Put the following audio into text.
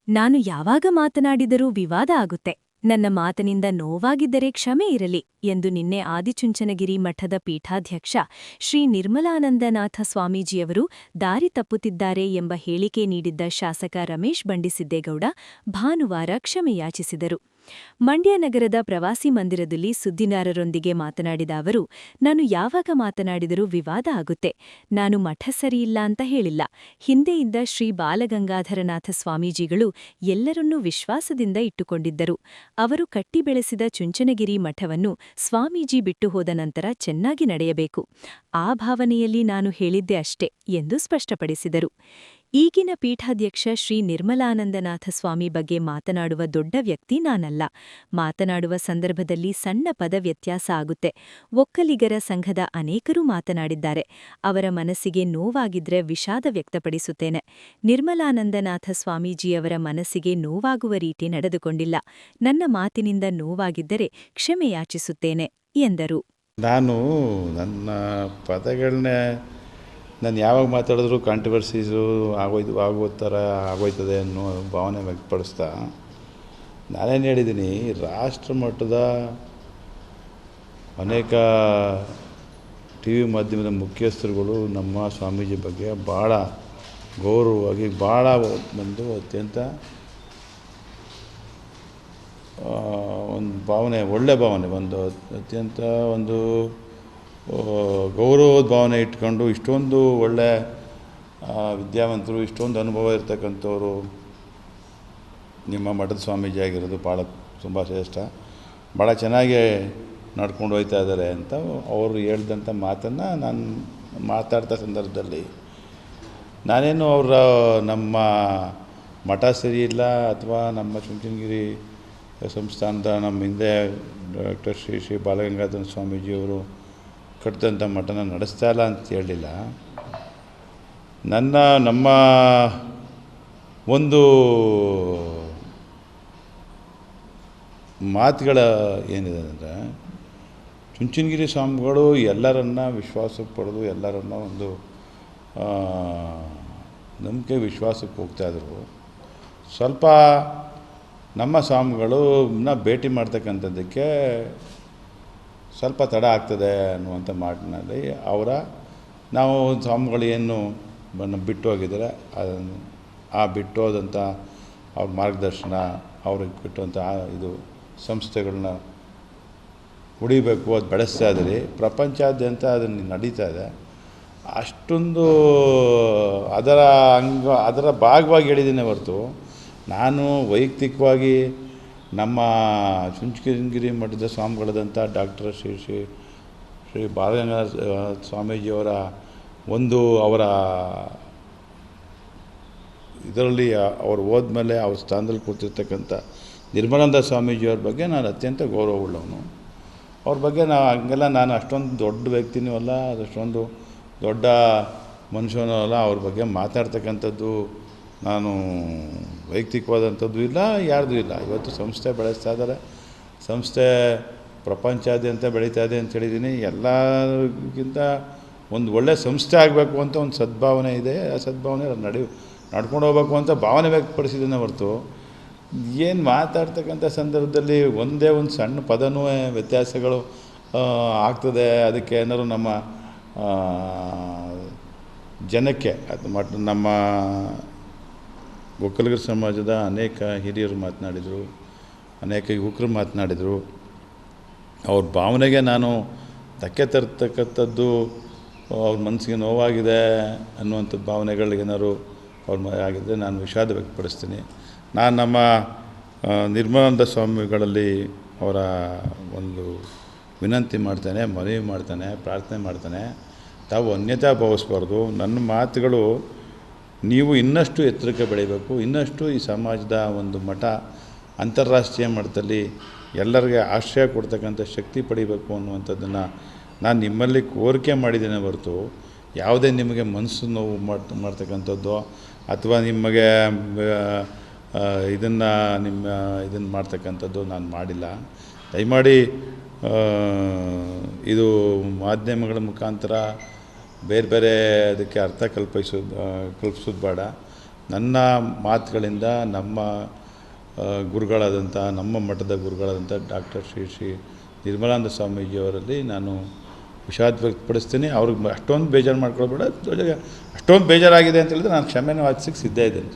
ನಾನು ಯಾವಾಗ ಮಾತನಾಡಿದರೂ ವಿವಾದ ಆಗುತ್ತೆ. ನನ್ನ ಮಾತಿನಿಂದ ನೋವಾಗಿದ್ದರೆ ಕ್ಷಮೆ ಇರಲಿ ಎಂದು ನಿನ್ನೆ ಆದಿಚುಂಚನಗಿರಿ ಮಠದ ಪೀಠಾಧ್ಯಕ್ಷ ಶ್ರೀ ನಿರ್ಮಲಾನಂದನಾಥ ಸ್ವಾಮೀಜಿಯವರು ದಾರಿ ತಪ್ಪುತ್ತಿದ್ದಾರೆ ಎಂಬ ಹೇಳಿಕೆ ನೀಡಿದ್ದ ಶಾಸಕ ರಮೇಶ್ ಬಂಡಿಸಿದ್ದೇಗೌಡ ಭಾನುವಾರ ಕ್ಷಮೆಯಾಚಿಸಿದರು. ಮಂಡ್ಯ ನಗರದ ಪ್ರವಾಸಿ ಮಂದಿರದಲ್ಲಿ ಸುದ್ದಿಗಾರರೊಂದಿಗೆ ಮಾತನಾಡಿದ ಅವರು, ನಾನು ಯಾವಾಗ ಮಾತನಾಡಿದರೂ ವಿವಾದ ಆಗುತ್ತೆ. ನಾನು ಮಠ ಸರಿಯಿಲ್ಲ ಅಂತ ಹೇಳಿಲ್ಲ. ಹಿಂದೆ ಇದ್ದ ಶ್ರೀ ಬಾಲಗಂಗಾಧರನಾಥ ಸ್ವಾಮೀಜಿಗಳು ಎಲ್ಲರನ್ನೂ ವಿಶ್ವಾಸದಿಂದ ಇಟ್ಟುಕೊಂಡಿದ್ದರು. ಅವರು ಕಟ್ಟಿ ಬೆಳೆಸಿದ ಚುಂಚನಗಿರಿ ಮಠವನ್ನು ಸ್ವಾಮೀಜಿ ಬಿಟ್ಟು ಹೋದ ನಂತರ ಚೆನ್ನಾಗಿ ನಡೆಯಬೇಕು. ಆ ಭಾವನೆಯಲ್ಲಿ ನಾನು ಹೇಳಿದ್ದೆ ಅಷ್ಟೇ ಎಂದು ಸ್ಪಷ್ಟಪಡಿಸಿದರು. ಈಗಿನ ಪೀಠಾಧ್ಯಕ್ಷ ಶ್ರೀ ನಿರ್ಮಲಾನಂದನಾಥ ಸ್ವಾಮಿ ಬಗ್ಗೆ ಮಾತನಾಡುವ ದೊಡ್ಡ ವ್ಯಕ್ತಿ ನಾನಲ್ಲ. ಮಾತನಾಡುವ ಸಂದರ್ಭದಲ್ಲಿ ಸಣ್ಣ ಪದ ವ್ಯತ್ಯಾಸ ಆಗುತ್ತೆ. ಒಕ್ಕಲಿಗರ ಸಂಘದ ಅನೇಕರು ಮಾತನಾಡಿದ್ದಾರೆ. ಅವರ ಮನಸ್ಸಿಗೆ ನೋವಾಗಿದ್ರೆ ವಿಷಾದ ವ್ಯಕ್ತಪಡಿಸುತ್ತೇನೆ. ನಿರ್ಮಲಾನಂದನಾಥ ಸ್ವಾಮೀಜಿಯವರ ಮನಸ್ಸಿಗೆ ನೋವಾಗುವ ರೀತಿ ನಡೆದುಕೊಂಡಿಲ್ಲ. ನನ್ನ ಮಾತಿನಿಂದ ನೋವಾಗಿದ್ದರೆ ಕ್ಷಮೆಯಾಚಿಸುತ್ತೇನೆ ಎಂದರು. ನಾನು ನನ್ನ ಪದಗಳನ್ನೇ ನಾನು ಯಾವಾಗ ಮಾತಾಡಿದ್ರು ಕಾಂಟ್ರವರ್ಸೀಸು ಆಗೋ ಥರ ಆಗೋಯ್ತದೆ ಅನ್ನೋ ಭಾವನೆ ವ್ಯಕ್ತಪಡಿಸ್ತಾ ನಾನೇನು ಹೇಳಿದ್ದೀನಿ, ರಾಷ್ಟ್ರ ಮಟ್ಟದ ಅನೇಕ ಟಿ ವಿ ಮಾಧ್ಯಮದ ಮುಖ್ಯಸ್ಥರುಗಳು ನಮ್ಮ ಸ್ವಾಮೀಜಿ ಬಗ್ಗೆ ಭಾಳ ಗೌರವವಾಗಿ ಭಾಳ ಒಂದು ಅತ್ಯಂತ ಒಂದು ಭಾವನೆ, ಒಳ್ಳೆಯ ಭಾವನೆ, ಒಂದು ಅತ್ಯಂತ ಒಂದು ಗೌರವದ ಭಾವನೆ ಇಟ್ಕೊಂಡು ಇಷ್ಟೊಂದು ಒಳ್ಳೆ ವಿದ್ಯಾವಂತರು, ಇಷ್ಟೊಂದು ಅನುಭವ ಇರ್ತಕ್ಕಂಥವ್ರು ನಿಮ್ಮ ಮಠದ ಸ್ವಾಮೀಜಿ ಆಗಿರೋದು ಭಾಳ ತುಂಬ ಶ್ರೇಷ್ಠ, ಭಾಳ ಚೆನ್ನಾಗಿ ನಡ್ಕೊಂಡು ಹೋಗ್ತಾ ಇದ್ದಾರೆ ಅಂತ ಅವರು ಹೇಳಿದಂಥ ಮಾತನ್ನು ನಾನು ಮಾತಾಡ್ತಾ ಸಂದರ್ಭದಲ್ಲಿ ನಾನೇನು ಅವರ ನಮ್ಮ ಮಠ ಸರಿಯಿಲ್ಲ ಅಥವಾ ನಮ್ಮ ಚುಂಚನಗಿರಿ ಸಂಸ್ಥಾನದ ನಮ್ಮ ಹಿಂದೆ ಡಾಕ್ಟರ್ ಶ್ರೀ ಶ್ರೀ ಬಾಲಗಂಗಾಧರ ಸ್ವಾಮೀಜಿಯವರು ಕಟ್ಟಿದಂಥ ಮಠನ ನಡೆಸ್ತಾ ಇಲ್ಲ ಅಂತ ಹೇಳಲಿಲ್ಲ. ನಮ್ಮ ಒಂದು ಮಾತುಗಳ ಏನಿದೆ ಅಂದರೆ, ಚುಂಚನಗಿರಿ ಸ್ವಾಮಿಗಳು ಎಲ್ಲರನ್ನ ವಿಶ್ವಾಸಕ್ಕೆ ಪಡೆದು ಎಲ್ಲರನ್ನ ಒಂದು ನಂಬಿಕೆ ವಿಶ್ವಾಸಕ್ಕೆ ಹೋಗ್ತಾಯಿದ್ರು. ಸ್ವಲ್ಪ ನಮ್ಮ ಸ್ವಾಮಿಗಳನ್ನ ಭೇಟಿ ಮಾಡ್ತಕ್ಕಂಥದ್ದಕ್ಕೆ ಸ್ವಲ್ಪ ತಡ ಆಗ್ತದೆ ಅನ್ನುವಂಥ ಮಾತಿನಲ್ಲಿ ನಾವು ಸ್ವಾಮಿಗಳು ಏನು ಬಿಟ್ಟು ಹೋಗಿದ್ದಾರೆ ಅದನ್ನು ಆ ಬಿಟ್ಟು ಹೋದಂಥ ಅವ್ರ ಮಾರ್ಗದರ್ಶನ, ಅವ್ರಿಗೆ ಬಿಟ್ಟಂಥ ಇದು ಸಂಸ್ಥೆಗಳನ್ನ ಉಳಿಬೇಕು, ಅದು ಬೆಳೆಸ್ತಾ ಇದ್ದೀರಿ, ಪ್ರಪಂಚಾದ್ಯಂತ ಅದನ್ನು ನಡೀತಾ ಇದೆ. ಅಷ್ಟೊಂದು ಅದರ ಭಾಗವಾಗಿ ಹೇಳಿದ್ದೀನಿ ಹೊರತು ನಾನು ವೈಯಕ್ತಿಕವಾಗಿ ನಮ್ಮ ಚುಂಚನಗಿರಿ ಮಠದ ಸ್ವಾಮಿಗಳಾದಂಥ ಡಾಕ್ಟರ್ ಶ್ರೀ ಶ್ರೀ ಶ್ರೀ ಬಾಲಗಂಗಾಧರ ಸ್ವಾಮೀಜಿಯವರ ಅವರ ಇದರಲ್ಲಿ ಅವರು ಹೋದ್ಮೇಲೆ ಅವ್ರ ಸ್ಥಾನದಲ್ಲಿ ಕೂತಿರ್ತಕ್ಕಂಥ ನಿರ್ಮಲಾನಂದ ಸ್ವಾಮೀಜಿಯವ್ರ ಬಗ್ಗೆ ನಾನು ಅತ್ಯಂತ ಗೌರವವುಳ್ಳವನು. ಅವ್ರ ಬಗ್ಗೆ ನಾನು ಅಷ್ಟೊಂದು ದೊಡ್ಡ ವ್ಯಕ್ತಿನೂ ಅಲ್ಲ, ಅದಷ್ಟೊಂದು ದೊಡ್ಡ ಮನುಷ್ಯನೂ ಅಲ್ಲ. ಅವ್ರ ಬಗ್ಗೆ ಮಾತಾಡ್ತಕ್ಕಂಥದ್ದು ನಾನು ವೈಯಕ್ತಿಕವಾದಂಥದ್ದು ಇಲ್ಲ, ಯಾರ್ದು ಇಲ್ಲ. ಇವತ್ತು ಸಂಸ್ಥೆ ಬೆಳೆಸ್ತಾ ಇದ್ದಾರೆ, ಸಂಸ್ಥೆ ಪ್ರಪಂಚಾದ್ಯಂತ ಬೆಳೀತಾ ಇದೆ ಅಂತ ಹೇಳಿದ್ದೀನಿ. ಎಲ್ಲರಿಗಿಂತ ಒಂದು ಒಳ್ಳೆಯ ಸಂಸ್ಥೆ ಆಗಬೇಕು ಅಂತ ಒಂದು ಸದ್ಭಾವನೆ ಇದೆ. ಆ ಸದ್ಭಾವನೆ ನಡ್ಕೊಂಡು ಹೋಗ್ಬೇಕು ಅಂತ ಭಾವನೆ ವ್ಯಕ್ತಪಡಿಸಿದ್ದೇನೆ ಹೊರತು ಏನು ಮಾತಾಡ್ತಕ್ಕಂಥ ಸಂದರ್ಭದಲ್ಲಿ ಒಂದೇ ಒಂದು ಸಣ್ಣ ಪದನೂ ವ್ಯತ್ಯಾಸಗಳು ಆಗ್ತದೆ, ಅದಕ್ಕೆ ಏನಾದ್ರು ನಮ್ಮ ಜನಕ್ಕೆ ಅದು ನಮ್ಮ ಒಕ್ಕಲಿಗರ ಸಮಾಜದ ಅನೇಕ ಹಿರಿಯರು ಮಾತನಾಡಿದರು, ಅನೇಕ ಯುವಕರು ಮಾತನಾಡಿದರು. ಅವ್ರ ಭಾವನೆಗೆ ನಾನು ಧಕ್ಕೆ ತರ್ತಕ್ಕಂಥದ್ದು, ಅವ್ರ ಮನಸ್ಸಿಗೆ ನೋವಾಗಿದೆ ಅನ್ನುವಂಥ ಭಾವನೆಗಳಿಗೇನಾದ್ರು ಆಗಿದ್ದರೆ ನಾನು ವಿಷಾದ ವ್ಯಕ್ತಪಡಿಸ್ತೀನಿ. ನಾನು ನಮ್ಮ ನಿರ್ಮಲಾನಂದ ಸ್ವಾಮಿಗಳಲ್ಲಿ ಅವರ ಒಂದು ವಿನಂತಿ ಮಾಡ್ತೇನೆ, ಮನವಿ ಮಾಡ್ತಾನೆ, ಪ್ರಾರ್ಥನೆ ಮಾಡ್ತಾನೆ, ತಾವು ಅನ್ಯತಾ ಭಾವಿಸ್ಬಾರ್ದು. ನನ್ನ ಮಾತುಗಳು ನೀವು ಇನ್ನಷ್ಟು ಎತ್ತರಕ್ಕೆ ಬೆಳೀಬೇಕು, ಇನ್ನಷ್ಟು ಈ ಸಮಾಜದ ಒಂದು ಮಠ ಅಂತಾರಾಷ್ಟ್ರೀಯ ಮಟ್ಟದಲ್ಲಿ ಎಲ್ಲರಿಗೆ ಆಶ್ರಯ ಕೊಡ್ತಕ್ಕಂಥ ಶಕ್ತಿ ಪಡಿಬೇಕು ಅನ್ನುವಂಥದ್ದನ್ನು ನಾನು ನಿಮ್ಮಲ್ಲಿ ಕೋರಿಕೆ ಮಾಡಿದ್ದೇನೆ ಹೊರತು ಯಾವುದೇ ನಿಮಗೆ ಮನಸ್ಸು ನೋವು ಮಾಡ್ತಕ್ಕಂಥದ್ದು ಅಥವಾ ನಿಮಗೆ ಇದನ್ನು ಮಾಡ್ತಕ್ಕಂಥದ್ದು ನಾನು ಮಾಡಿಲ್ಲ. ದಯಮಾಡಿ ಇದು ಮಾಧ್ಯಮಗಳ ಮುಖಾಂತರ ಬೇರೆ ಬೇರೆ ಅದಕ್ಕೆ ಅರ್ಥ ಕಲ್ಪಿಸೋದು ಬೇಡ. ನನ್ನ ಮಾತುಗಳಿಂದ ನಮ್ಮ ಗುರುಗಳಾದಂಥ ನಮ್ಮ ಮಠದ ಗುರುಗಳಾದಂಥ ಡಾಕ್ಟರ್ ಶ್ರೀ ನಿರ್ಮಲಾನಂದ ಸ್ವಾಮೀಜಿಯವರಲ್ಲಿ ನಾನು ವಿಷಾದ ವ್ಯಕ್ತಪಡಿಸ್ತೀನಿ. ಅವ್ರಿಗೆ ಅಷ್ಟೊಂದು ಬೇಜಾರು ಮಾಡ್ಕೊಳ್ಬೇಡ, ಜೊತೆಗೆ ಅಷ್ಟೊಂದು ಬೇಜಾರಾಗಿದೆ ಅಂತ ಹೇಳಿದ್ರೆ ನಾನು ಕ್ಷಮೆನೂ ವಾಚಿಸಕ್ಕೆ ಸಿದ್ಧ ಇದ್ದೇನೆ.